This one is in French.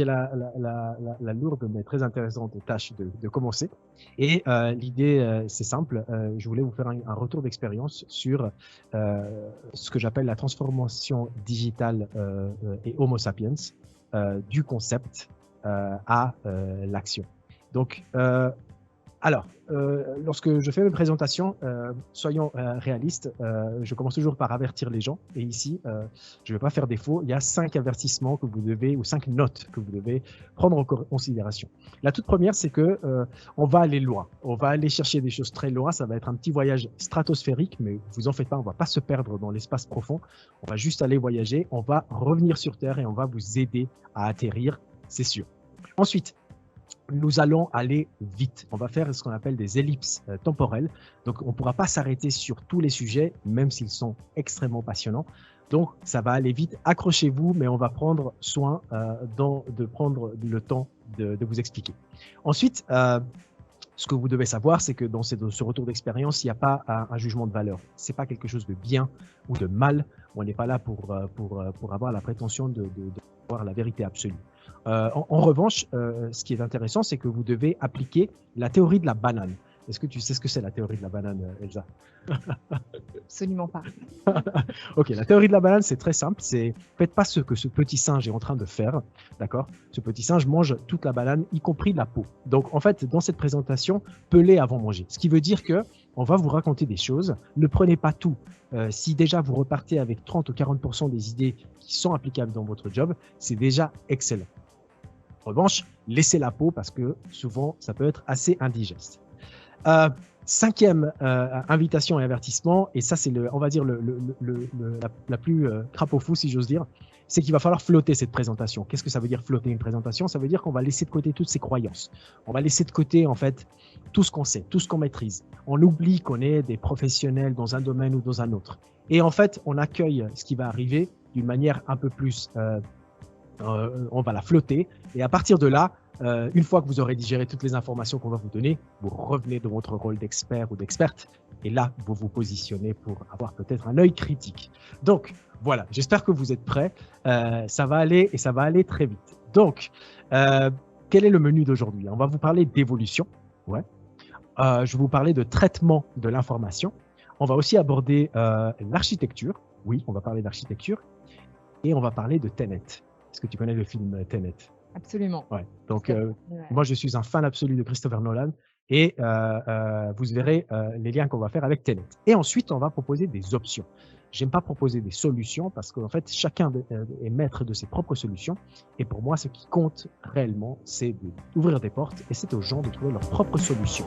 j'ai la lourde mais très intéressante tâche de commencer. Et l'idée, c'est simple. Je voulais vous faire un retour d'expérience sur ce que j'appelle la transformation digitale et Homo sapiens du concept à l'action. Donc, lorsque je fais mes présentations, soyons réalistes, je commence toujours par avertir les gens. Et ici, je ne vais pas faire défaut. Il y a 5 avertissements que vous devez, ou 5 notes que vous devez prendre en considération. La toute première, c'est que on va aller loin. On va aller chercher des choses très loin. Ça va être un petit voyage stratosphérique, mais vous en faites pas, on ne va pas se perdre dans l'espace profond. On va juste aller voyager. On va revenir sur Terre et on va vous aider à atterrir, c'est sûr. Ensuite, nous allons aller vite. On va faire ce qu'on appelle des ellipses temporelles. Donc, on ne pourra pas s'arrêter sur tous les sujets, même s'ils sont extrêmement passionnants. Donc, ça va aller vite. Accrochez-vous, mais on va prendre soin de prendre le temps de vous expliquer. Ensuite, ce que vous devez savoir, c'est que dans ce retour d'expérience, il n'y a pas un jugement de valeur. Ce n'est pas quelque chose de bien ou de mal. On n'est pas là pour avoir la prétention de voir la vérité absolue. En revanche, ce qui est intéressant, c'est que vous devez appliquer la théorie de la banane. Est-ce que tu sais ce que c'est la théorie de la banane, Elsa? Absolument pas. Ok, la théorie de la banane, c'est très simple. Faites pas ce que ce petit singe est en train de faire, d'accord? Ce petit singe mange toute la banane, y compris la peau. Donc, en fait, dans cette présentation, pelez avant manger. Ce qui veut dire que on va vous raconter des choses. Ne prenez pas tout. Si déjà vous repartez avec 30 ou 40% des idées qui sont applicables dans votre job, c'est déjà excellent. En revanche, laissez la peau parce que souvent, ça peut être assez indigeste. Cinquième invitation et avertissement, et ça c'est on va dire la plus crapaud fou si j'ose dire, c'est qu'il va falloir flotter cette présentation. Qu'est-ce que ça veut dire flotter une présentation? Ça veut dire qu'on va laisser de côté toutes ses croyances. On va laisser de côté en fait tout ce qu'on sait, tout ce qu'on maîtrise. On oublie qu'on est des professionnels dans un domaine ou dans un autre. Et en fait, on accueille ce qui va arriver d'une manière un peu plus, on va la flotter. Et à partir de là, une fois que vous aurez digéré toutes les informations qu'on va vous donner, vous revenez dans votre rôle d'expert ou d'experte et là, vous vous positionnez pour avoir peut-être un œil critique. Donc, voilà, j'espère que vous êtes prêts. Ça va aller et ça va aller très vite. Donc, quel est le menu d'aujourd'hui? On va vous parler d'évolution. Ouais. Je vais vous parler de traitement de l'information. On va aussi aborder l'architecture. Oui, on va parler d'architecture. Et on va parler de Tenet. Est-ce que tu connais le film Tenet? Absolument. Ouais. Donc, moi, je suis un fan absolu de Christopher Nolan et vous verrez les liens qu'on va faire avec Tenet. Et ensuite, on va proposer des options. J'aime pas proposer des solutions parce qu'en fait, chacun est maître de ses propres solutions. Et pour moi, ce qui compte réellement, c'est d'ouvrir des portes et c'est aux gens de trouver leurs propres solutions.